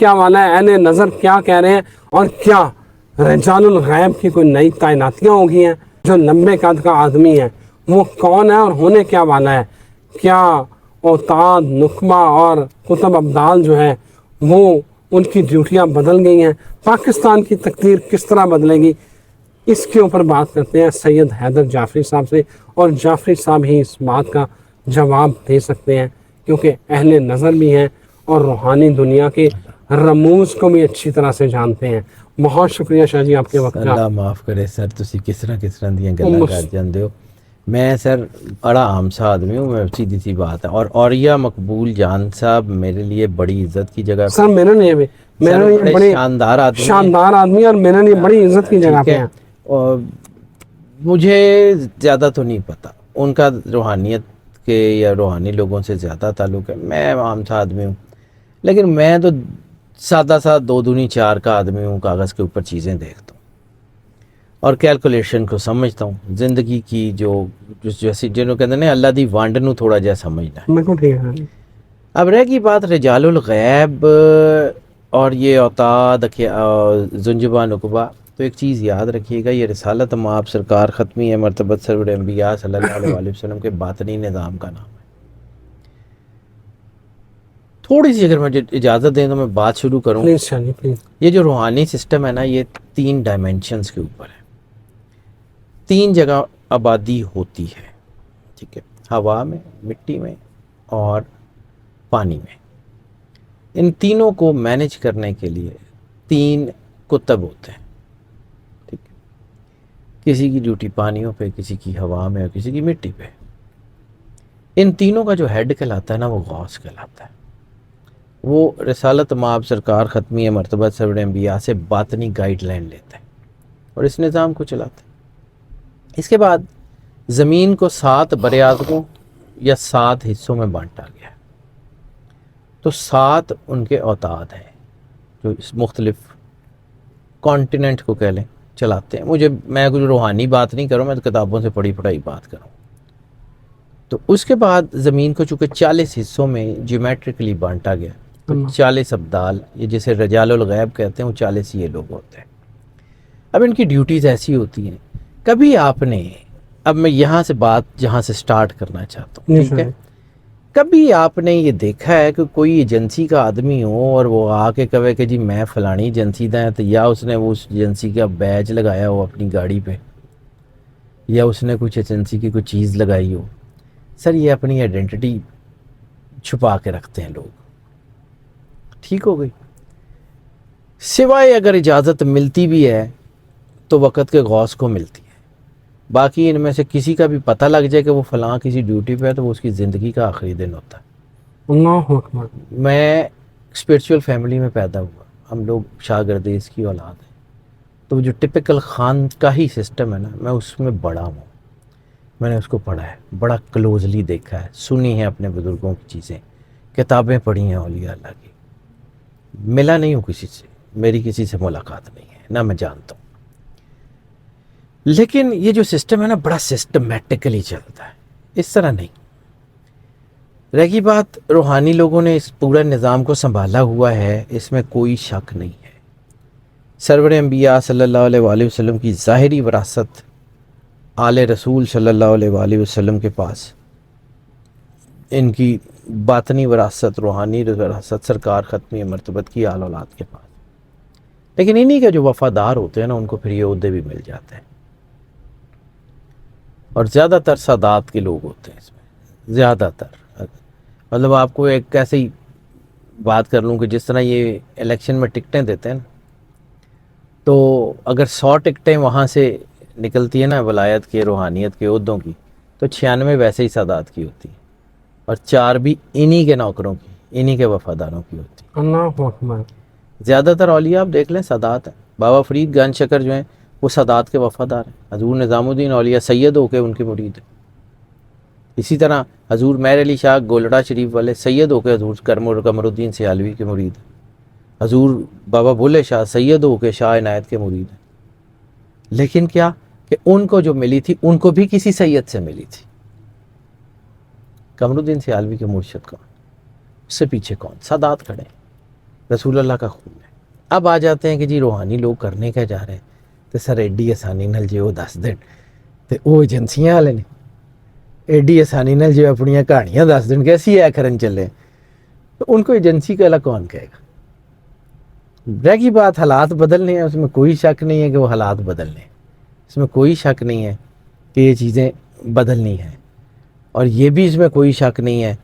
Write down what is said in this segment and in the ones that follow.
کیا والا ہے، اہل نظر کیا کہہ رہے ہیں، اور کیا رجال الغیب کی کوئی نئی تعیناتیاں ہو گئی ہیں؟ جو لمبے قد کا آدمی ہے وہ کون ہے اور ہونے کیا والا ہے؟ کیا اوتاد، نخبہ اور قطب ابدال جو ہے وہ ان کی ڈیوٹیاں بدل گئی ہیں؟ پاکستان کی تقدیر کس طرح بدلے گی؟ اس کے اوپر بات کرتے ہیں سید حیدر جعفری صاحب سے، اور جعفری صاحب ہی اس بات کا جواب دے سکتے ہیں، کیونکہ اہل نظر بھی ہیں اور روحانی دنیا کے رموز کو بھی اچھی طرح سے جانتے ہیں۔ بہت شکریہ شاہ جی آپ کے وقت کا۔ اللہ معاف کرے سر، تسی کس طرح دیاں گلاں کر جاندے ہو۔ میں سر بڑا عام سا آدمی ہوں، میں سیدھی سی بات ہے، اور اوریہ مقبول جان صاحب میرے لیے بڑی عزت کی جگہ سر میرے لیے بھی، میرے لیے بڑے بڑی شاندار آدمی ہیں، شاندار آدمی اور میرے لیے بڑی عزت کی جگہ ٹھیک پہ ہے، ہیں۔ اور مجھے زیادہ تو نہیں پتہ ان کا روحانیت کے یا روحانی لوگوں سے زیادہ تعلق ہے، میں عام سا آدمی ہوں، لیکن میں تو سادہ سا 2 دونی 4 کا آدمی ہوں، کاغذ کے اوپر چیزیں دیکھتا ہوں اور کیلکولیشن کو سمجھتا ہوں، زندگی کی جیسی جنہوں کہتے ہیں اللہ دی وانڈ نو تھوڑا جہا سمجھنا ہے۔ بالکل ٹھیک ہے۔ اب رہ گئی بات رجال الغیب اور یہ اوتاد زنجبہ نقبہ، تو ایک چیز یاد رکھیے گا، یہ رسالت مآب سرکار ختمی ہے مرتبت سرور انبیاء صلی اللہ علیہ وآلہ وسلم کے باطنی نظام کا نام ہے۔ تھوڑی سی اگر مجھے اجازت دیں تو میں بات شروع کروں۔ Please Shah ji please. یہ جو روحانی سسٹم ہے نا، یہ 3 ڈائمینشنز کے اوپر ہے، 3 جگہ آبادی ہوتی ہے، ٹھیک ہے، ہوا میں، مٹی میں اور پانی میں۔ ان تینوں کو مینج کرنے کے لیے 3 کتب ہوتے ہیں، ٹھیک ہے، کسی کی ڈیوٹی پانیوں پہ، کسی کی ہوا میں اور کسی کی مٹی پہ۔ ان تینوں کا جو ہیڈ کہلاتا ہے نا، وہ غوث کہلاتا ہے۔ وہ رسالت مآب سرکار ختمی مرتبہ سرور انبیاء سے باطنی گائیڈ لائن لیتا ہے اور اس نظام کو چلاتا ہے۔ اس کے بعد زمین کو 7 براعظموں یا 7 حصوں میں بانٹا گیا ہے، تو 7 ان کے اوتاد ہیں جو اس مختلف کانٹیننٹ کو کہہ لیں چلاتے ہیں۔ میں کوئی روحانی بات نہیں کروں، میں تو کتابوں سے پڑھی پڑھائی بات کروں۔ تو اس کے بعد زمین کو چونکہ 40 حصوں میں جیومیٹرکلی بانٹا گیا، تو 40 ابدال، یہ جسے رجال الغیب کہتے ہیں، وہ 40 یہ لوگ ہوتے ہیں۔ اب ان کی ڈیوٹیز ایسی ہوتی ہیں، کبھی آپ نے، اب میں یہاں سے بات جہاں سے سٹارٹ کرنا چاہتا ہوں، ٹھیک ہے، کبھی آپ نے یہ دیکھا ہے کہ کوئی ایجنسی کا آدمی ہو اور وہ آ کے کہے کہ جی میں فلانی ایجنسی دا ہے، تو یا اس نے وہ اس ایجنسی کا بیج لگایا ہو اپنی گاڑی پہ، یا اس نے کچھ ایجنسی کی کوئی چیز لگائی ہو؟ سر یہ اپنی آئیڈینٹی چھپا کے رکھتے ہیں لوگ، ٹھیک ہو گئی، سوائے اگر اجازت ملتی بھی ہے تو وقت کے غوث کو ملتی ہے۔ باقی ان میں سے کسی کا بھی پتہ لگ جائے کہ وہ فلاں کسی ڈیوٹی پہ ہے تو وہ اس کی زندگی کا آخری دن ہوتا ہے۔ اللہ اکبر۔ میں اسپرچول فیملی میں پیدا ہوا، ہم لوگ شاگردیس کی اولاد ہیں، تو جو ٹپیکل خان کا ہی سسٹم ہے نا، میں اس میں بڑا ہوں، میں نے اس کو پڑھا ہے، بڑا کلوزلی دیکھا ہے، سنی ہے اپنے بزرگوں کی چیزیں، کتابیں پڑھی ہیں اولیاء اللہ کی، ملا نہیں ہوں کسی سے، میری کسی سے ملاقات نہیں ہے، نہ میں جانتا ہوں، لیکن یہ جو سسٹم ہے نا بڑا سسٹمیٹکلی چلتا ہے، اس طرح نہیں۔ رہ گئی بات روحانی لوگوں نے اس پورا نظام کو سنبھالا ہوا ہے، اس میں کوئی شک نہیں ہے۔ سرور انبیاء صلی اللہ علیہ وآلہ وسلم کی ظاہری وراثت آل رسول صلی اللہ علیہ وآلہ وسلم کے پاس، ان کی باطنی وراثت، روحانی وراثت سرکار ختمی مرتبت کی آل اولاد کے پاس، لیکن انہی کے جو وفادار ہوتے ہیں نا، ان کو پھر یہ عہدے بھی مل جاتے ہیں، اور زیادہ تر سادات کے لوگ ہوتے ہیں اس میں، زیادہ تر، مطلب آپ کو ایک ایسی بات کر لوں کہ جس طرح یہ الیکشن میں ٹکٹیں دیتے ہیں نا، تو اگر 100 ٹکٹیں وہاں سے نکلتی ہیں نا ولایت کے، روحانیت کے عہدوں کی، تو 96 ویسے ہی سادات کی ہوتی ہیں، اور 4 بھی انہی کے نوکروں کی، انہی کے وفاداروں کی ہوتی ہیں۔ اللہ اکبر۔ زیادہ تر اولیاء آپ دیکھ لیں سادات ہیں، بابا فرید گنج شکر جو ہیں وہ سادات کے وفادار ہیں، حضور نظام الدین اولیاء سید ہو کے ان کے مرید ہیں، اسی طرح حضور مہر علی شاہ گولڑا شریف والے سید ہو کے حضور قمر الدین سیالوی کے مرید ہیں، حضور بابا بھولے شاہ سید ہو کے شاہ عنایت کے مرید ہیں، لیکن کیا کہ ان کو جو ملی تھی ان کو بھی کسی سید سے ملی تھی۔ قمر الدین سیالوی کے مرشد کون، اس سے پیچھے کون؟ سادات کھڑے ہیں۔ رسول اللہ کا خون ہے. اب آ جاتے ہیں کہ جی روحانی لوگ کرنے کیا جا رہے ہیں, تو سر ایڈی آسانی نال جی وہ دس دین تو وہ ایجنسیاں والے نے ایڈی آسانی نال جو اپنی کہانیاں دس دین کہ اسی اے کرن چلے, تو ان کو ایجنسی کا کون کہے گا. رہ گئی بات حالات بدلنے ہیں, اس میں کوئی شک نہیں ہے کہ وہ حالات بدلنے ہیں, اس میں کوئی شک نہیں ہے کہ یہ چیزیں بدلنی ہیں, اور یہ بھی اس میں کوئی شک نہیں ہے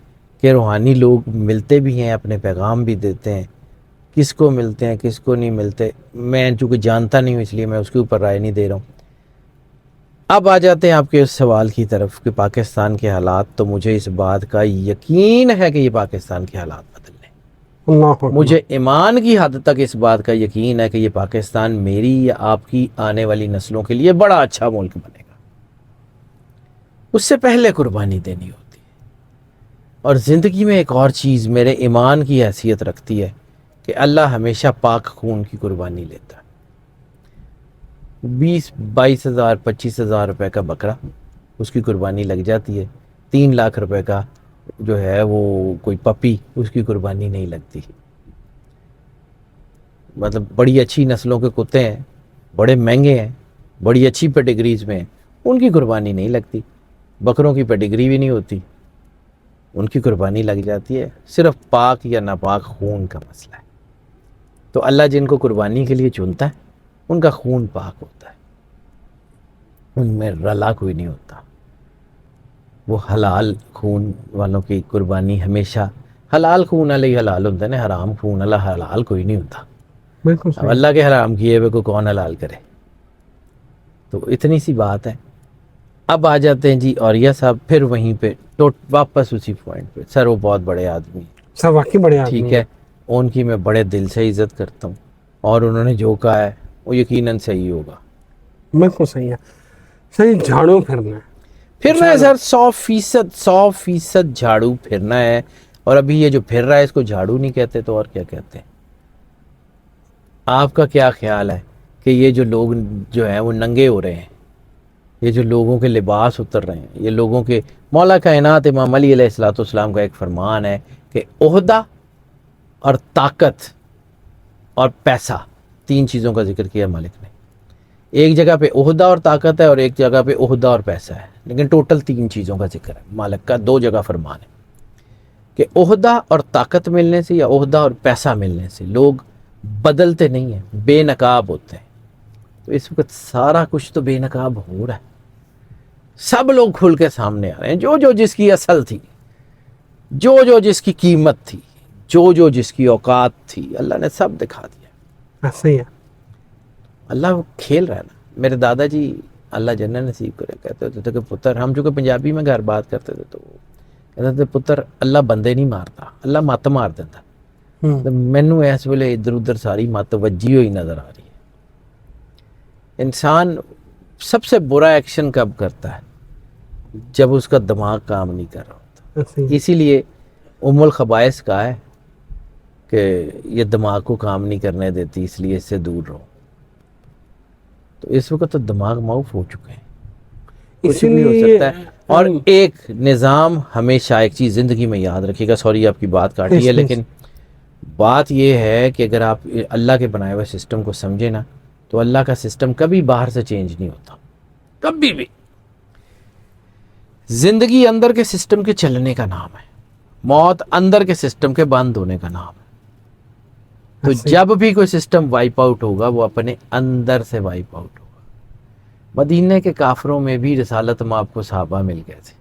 کہ روحانی لوگ ملتے بھی ہیں, اپنے پیغام بھی دیتے ہیں. کس کو ملتے ہیں کس کو نہیں ملتے میں چونکہ جانتا نہیں ہوں اس لیے میں اس کے اوپر رائے نہیں دے رہا ہوں. اب آ جاتے ہیں آپ کے اس سوال کی طرف کہ پاکستان کے حالات, تو مجھے اس بات کا یقین ہے کہ یہ پاکستان کے حالات بدلنے, اللہ اکبر. مجھے ایمان کی حد تک اس بات کا یقین ہے کہ یہ پاکستان میری یا آپ کی آنے والی نسلوں کے لیے بڑا اچھا ملک بنے گا. اس سے پہلے قربانی دینی ہوتی ہے, اور زندگی میں ایک اور چیز میرے ایمان کی حیثیت رکھتی ہے کہ اللہ ہمیشہ پاک خون کی قربانی لیتا ہے. 20-22 ہزار 25 ہزار روپے کا بکرا اس کی قربانی لگ جاتی ہے, 3 لاکھ روپے کا جو ہے وہ کوئی پپی اس کی قربانی نہیں لگتی. مطلب بڑی اچھی نسلوں کے کتے ہیں, بڑے مہنگے ہیں, بڑی اچھی پیڈیگریز میں ہیں, ان کی قربانی نہیں لگتی. بکروں کی پیڈیگری بھی نہیں ہوتی, ان کی قربانی لگ جاتی ہے. صرف پاک یا ناپاک خون کا مسئلہ ہے. تو اللہ جن کو قربانی کے لیے چنتا ہے ان کا خون پاک ہوتا ہے, ان میں رلا کوئی نہیں ہوتا. وہ حلال خون والوں کی قربانی ہمیشہ, حلال خون والے ہی حلال ہوتا ہے نا, حرام خون والا حلال کوئی نہیں ہوتا. بالکل اب اللہ کے حرام کیے ہوئے کو کون حلال کرے. تو اتنی سی بات ہے. اب آ جاتے ہیں جی اوریہ صاحب پھر وہیں پہ واپس اسی پوائنٹ پہ. سر وہ بہت بڑے آدمی ہیں, سر, واقعی بڑے آدمی ٹھیک ہے, ان کی میں بڑے دل سے عزت کرتا ہوں, اور انہوں نے جو کہا ہے وہ یقیناً صحیح ہوگا. بالکل صحیح ہے. صحیح جھاڑو پھرنا ہے سر, 100% جھاڑو پھرنا ہے. اور ابھی یہ جو پھر رہا ہے اس کو جھاڑو نہیں کہتے تو اور کیا کہتے ہیں. آپ کا کیا خیال ہے کہ یہ جو لوگ جو ہیں وہ ننگے ہو رہے ہیں, یہ جو لوگوں کے لباس اتر رہے ہیں, یہ لوگوں کے, مولا کائنات امام علی علیہ الصلوۃ والسلام کا ایک فرمان ہے کہ عہدہ اور طاقت اور پیسہ, 3 چیزوں کا ذکر کیا مالک نے. ایک جگہ پہ عہدہ اور طاقت ہے اور ایک جگہ پہ عہدہ اور پیسہ ہے, لیکن ٹوٹل 3 چیزوں کا ذکر ہے مالک کا. 2 جگہ فرمان ہے کہ عہدہ اور طاقت ملنے سے یا عہدہ اور پیسہ ملنے سے لوگ بدلتے نہیں ہیں, بے نقاب ہوتے ہیں. تو اس وقت سارا کچھ تو بے نقاب ہو رہا ہے, سب لوگ کھل کے سامنے آ رہے ہیں. جو جس کی اصل تھی, جو جس کی قیمت تھی, جو جس کی اوقات تھی, اللہ نے سب دکھا دیا. ایسا ہی ہے. اللہ کھیل رہا ہے نا. میرے دادا جی اللہ جنت نصیب کرے کہتے ہوتے تھے کہ پتر, ہم چونکہ پنجابی میں گھر بات کرتے تھے تو کہتے تھے پتر اللہ بندے نہیں مارتا, اللہ مت مار دیتا. تو مینوں اس ویلے ادھر ادھر ساری مت وجی ہوئی نظر آ رہی ہے. انسان سب سے برا ایکشن کب کرتا ہے؟ جب اس کا دماغ کام نہیں کر رہا ہوتا. اسی لیے ام الخبائث کہا ہے کہ یہ دماغ کو کام نہیں کرنے دیتی, اس لیے اس سے دور رہو. تو اس وقت تو دماغ معاف ہو چکے ہیں, کچھ بھی ہو سکتا ہے. اور ایک نظام ہمیشہ, ایک چیز زندگی میں یاد رکھیے گا, سوری آپ کی بات کاٹی ہے, لیکن بات یہ ہے کہ اگر آپ اللہ کے بنائے ہوئے سسٹم کو سمجھیں نا, تو اللہ کا سسٹم کبھی باہر سے چینج نہیں ہوتا, کبھی بھی. زندگی اندر کے سسٹم کے چلنے کا نام ہے, موت اندر کے سسٹم کے بند ہونے کا نام ہے. تو جب بھی کوئی سسٹم وائپ آؤٹ ہوگا وہ اپنے اندر سے وائپ آؤٹ ہوگا. مدینہ کے کافروں میں بھی رسالت مآب کو صحابہ مل گئے تھے.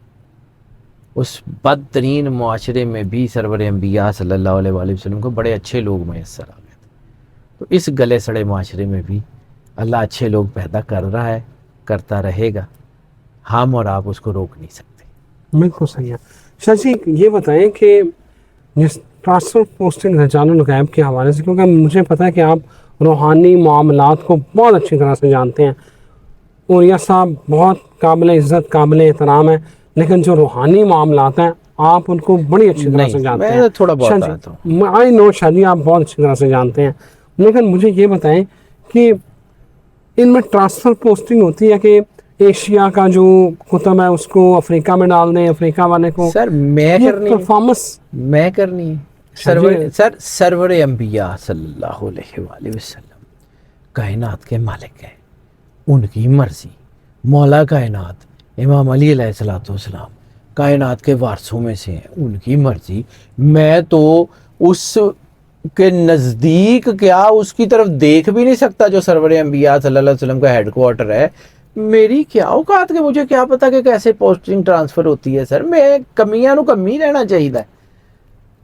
اس بدترین معاشرے میں بھی سرور انبیاء صلی اللہ علیہ وآلہ وسلم کو بڑے اچھے لوگ میسر آ گئے تھے. تو اس گلے سڑے معاشرے میں بھی اللہ اچھے لوگ پیدا کر رہا ہے, کرتا رہے گا. ہم اور آپ اس کو روک نہیں سکتے. بالکل صحیح ہے. شاہ جی یہ بتائیں کہ جس ٹرانسفر پوسٹنگ رجال الغیب کے حوالے سے, کیونکہ مجھے پتہ ہے کہ آپ روحانی معاملات کو بہت اچھی طرح سے جانتے ہیں, اور یہ صاحب بہت قابل عزت قابل احترام ہے, لیکن جو روحانی معاملات ہیں آپ ان کو بڑی اچھی طرح سے جانتے ہیں. میں تھوڑا بہت آتا ہوں. آئی نو شاہ جی آپ بہت اچھی طرح سے جانتے ہیں, لیکن مجھے یہ بتائیں کہ ان میں ٹرانسفر پوسٹنگ ہوتی ہے کہ ایشیا کا جو کتب ہے اس کو افریقہ میں ڈال دیں, افریقہ والے کو. سر میں کرنی پرفارمنس میں کرنی ہے, سرور انبیاء صلی اللہ علیہ وآلہ وسلم کائنات کے مالک ہیں، ان کی مرضی. مولا کائنات امام علی علیہ الصلوۃ والسلام کائنات کے وارثوں میں سے ہیں، ان کی مرضی. میں تو اس کے نزدیک کیا اس کی طرف دیکھ بھی نہیں سکتا جو سرور انبیاء صلی اللہ علیہ وسلم کا ہیڈ کوارٹر ہے. میری کیا اوقات کہ مجھے کیا پتا کہ کیسے پوسٹنگ ٹرانسفر ہوتی ہے. سر میں کمیاں نو کمی رہنا چاہیے.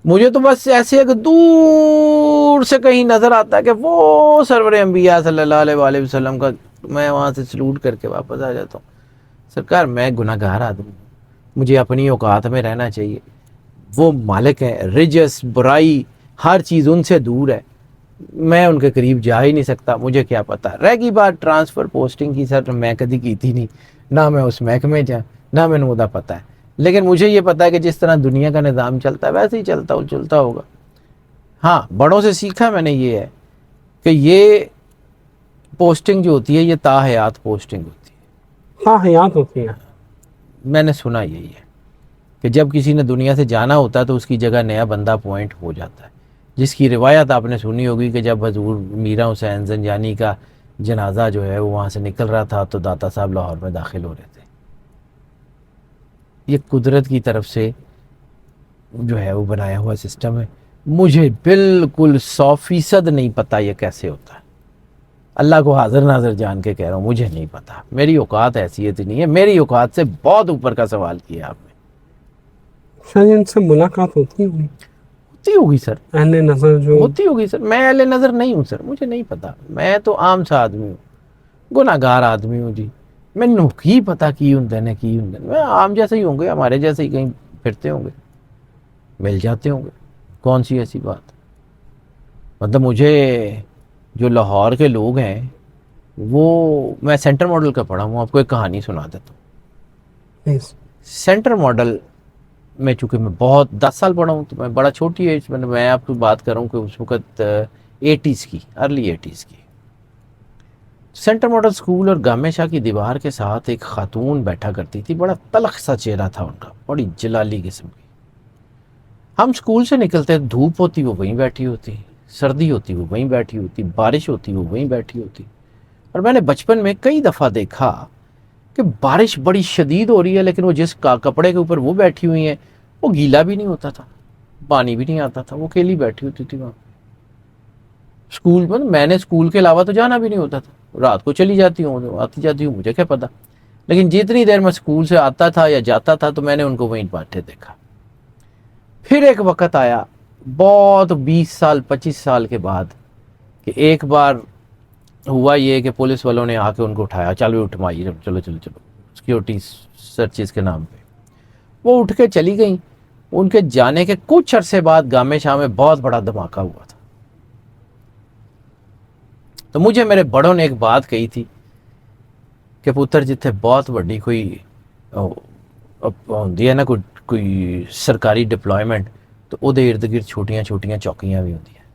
مجھے تو بس ایسے ایک دور سے کہیں نظر آتا ہے کہ وہ سرور انبیاء صلی اللہ علیہ وآلہ وسلم کا، میں وہاں سے سلوٹ کر کے واپس آ جاتا ہوں. سرکار میں گناہ گار آدمی ہوں، مجھے اپنی اوقات میں رہنا چاہیے. وہ مالک ہے، رجس برائی ہر چیز ان سے دور ہے، میں ان کے قریب جا ہی نہیں سکتا. مجھے کیا پتا. رہ گئی بات ٹرانسفر پوسٹنگ کی، سر میں کدی کی تھی نہیں، نہ میں اس محکمے جا، نہ میں نے پتا ہے. لیکن مجھے یہ پتا ہے کہ جس طرح دنیا کا نظام چلتا ہے ویسے ہی چلتا ہوگا. ہاں بڑوں سے سیکھا میں نے یہ ہے کہ یہ پوسٹنگ جو ہوتی ہے یہ تاحیات پوسٹنگ ہوتی ہے. حیات ہوتی ہے. میں نے سنا یہی ہے کہ جب کسی نے دنیا سے جانا ہوتا ہے تو اس کی جگہ نیا بندہ اپوائنٹ ہو جاتا ہے. جس کی روایت آپ نے سنی ہوگی کہ جب حضور میرا حسین زنجانی کا جنازہ جو ہے وہ وہاں سے نکل رہا تھا تو داتا صاحب لاہور میں داخل ہو رہے تھے. یہ قدرت کی طرف سے جو ہے وہ بنایا ہوا سسٹم ہے. مجھے بالکل 100% نہیں پتا یہ کیسے ہوتا ہے. اللہ کو حاضر ناظر جان کے کہہ رہا ہوں، مجھے نہیں پتا. میری اوقات حیثیت نہیں ہے، میری اوقات سے بہت اوپر کا سوال کیا آپ نے. شاید ان سے ملاقات ہوتی ہوگی سر، اہل نظر جو ہوتی ہوگی سر. میں اہل نظر نہیں ہوں سر، مجھے نہیں پتا. میں تو عام سا آدمی ہوں، گناہ گار آدمی ہوں جی. مینوں کی پتا کی ہوں نے کی ہوں. میں عام جیسے ہی ہوں گے، ہمارے جیسے ہی کہیں پھرتے ہوں گے، مل جاتے ہوں گے. کون سی ایسی بات. مطلب مجھے جو لاہور کے لوگ ہیں وہ، میں سینٹر ماڈل کا پڑھا ہوں. آپ کو ایک کہانی سنا دیتا ہوں. سینٹر ماڈل میں چونکہ میں بہت 10 سال پڑھا ہوں تو میں بڑا چھوٹی ایج میں آپ کو بات کروں کہ اس وقت 80s کی، ارلی 80s کی. سینٹر ماڈل سکول اور گامے شاہ کی دیوار کے ساتھ ایک خاتون بیٹھا کرتی تھی. بڑا تلخ سا چہرہ تھا ان کا، بڑی جلالی قسم کی. ہم سکول سے نکلتے، دھوپ ہوتی وہ وہیں بیٹھی ہوتی، سردی ہوتی وہ وہیں بیٹھی ہوتی، بارش ہوتی وہ وہیں بیٹھی ہوتی. اور میں نے بچپن میں کئی دفعہ دیکھا کہ بارش بڑی شدید ہو رہی ہے لیکن وہ جس کپڑے کے اوپر وہ بیٹھی ہوئی ہیں وہ گیلا بھی نہیں ہوتا تھا، پانی بھی نہیں آتا تھا، وہ اکیلی بیٹھی ہوتی تھی وہاں. سکول میں نے سکول کے علاوہ تو جانا بھی نہیں ہوتا تھا. رات کو چلی جاتی ہوں، آتی جاتی ہوں، مجھے کیا پتا. لیکن جتنی دیر میں سکول سے آتا تھا یا جاتا تھا تو میں نے ان کو وہیں بیٹھے دیکھا. پھر ایک وقت آیا بہت 20 سال 25 سال کے بعد کہ ایک بار ہوا یہ کہ پولیس والوں نے آ کے ان کو اٹھایا. چلو اٹھوائیے، چلو سیکیورٹی سرچز کے نام پہ. وہ اٹھ کے چلی گئیں. ان کے جانے کے کچھ عرصے بعد گامے شاہ میں بہت بڑا دھماکہ ہوا تھا. تو مجھے میرے بڑوں نے ایک بات کہی تھی کہ پتر جتھے بہت بڑی کوئی ہوندی ہے نا، کوئی سرکاری ڈپلائمنٹ، تو وہ دے ارد گرد چھوٹیاں چھوٹیاں چوکیاں بھی ہوتی ہیں.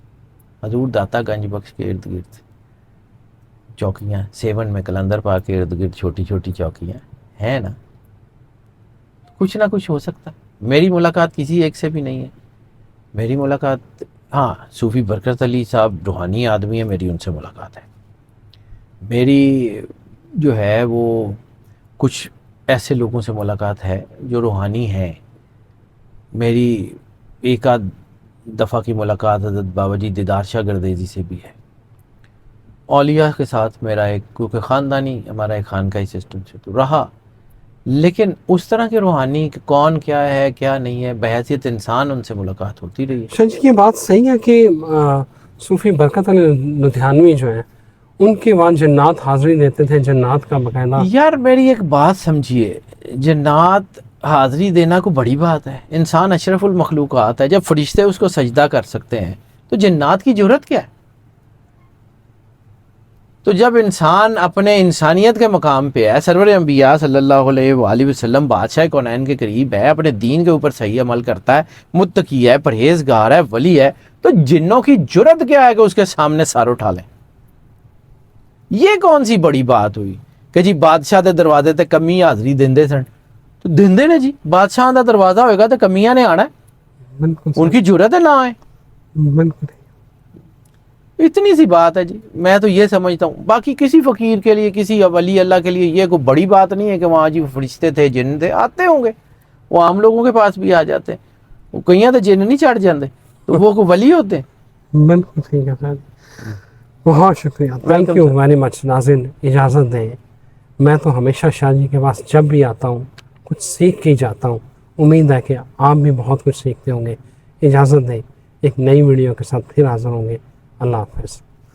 حضور داتا گنج بخش کے ارد گرد چوکیاں، 7 میں کلندر پاک کے ارد گرد چھوٹی چھوٹی چوکیاں ہیں نا. کچھ نہ کچھ ہو سکتا. میری ملاقات کسی ایک سے بھی نہیں ہے. میری ملاقات، ہاں صوفی برکت علی صاحب روحانی آدمی ہے، میری ان سے ملاقات ہے. میری جو ہے وہ کچھ ایسے لوگوں سے ملاقات ہے جو روحانی ہیں. میری ایک آدھ دفعہ کی ملاقات حضرت بابا جی دیدار شاہ گردیزی سے بھی ہے. اولیاء کے ساتھ میرا ایک، کیونکہ خاندانی ہمارا ایک خانقاہی سسٹم سے تو رہا، لیکن اس طرح کے روحانی کہ کون کیا ہے کیا نہیں ہے، بحیثیت انسان ان سے ملاقات ہوتی رہی ہے. شاید یہ بات صحیح ہے کہ صوفی برکت علی لدھیانوی جو ہیں ان کے وہاں جنات حاضری دیتے تھے، جنات کا باقاعدہ. یار میری ایک بات سمجھیے، جنات حاضری دینا کو بڑی بات ہے. انسان اشرف المخلوقات ہے. جب فرشتے اس کو سجدہ کر سکتے ہیں تو جنات کی ضرورت کیا ہے؟ تو جب انسان اپنے انسانیت کے مقام پہ ہے، سرور انبیاء صلی اللہ علیہ وآلہ وسلم بادشاہ کونین کے قریب ہے، اپنے دین کے اوپر صحیح عمل کرتا ہے، متقی ہے، پرہیزگار ہے، ولی ہے، تو جنوں کی جرت کیا ہے کہ اس کے سامنے سر اٹھا لیں؟ یہ کون سی بڑی بات ہوئی کہ جی بادشاہ دے دروازے تے کمی حاضری دیندے سن؟ تو دیندے نے جی، بادشاہ دا دروازہ ہوئے گا تو کمیاں نے آنا ہے، بالکل ان کی جرت ہے نہ آئے. بالکل اتنی سی بات ہے جی. میں تو یہ سمجھتا ہوں باقی کسی فقیر کے لیے کسی ولی اللہ کے لیے یہ کوئی بڑی بات نہیں ہے کہ وہاں جی فرشتے تھے جن تھے, آتے ہوں گے وہ عام لوگوں کے پاس بھی آ جاتے ہیں. وہ کہیں تو جن نہیں چڑھ جاتے تو وہ کوئی ولی ہوتے ہیں. بالکل ٹھیک ہے سر, بہت شکریہ, تھینک یو ویری مچ. ناظرین اجازت دیں, میں تو ہمیشہ شاہ جی کے پاس جب بھی آتا ہوں کچھ سیکھ کے ہی جاتا ہوں. امید ہے کہ آپ بھی بہت کچھ سیکھتے ہوں گے. اجازت دیں, ایک نئی ویڈیو کے ساتھ پھر حاضر ہوں گے. اللہ حافظ.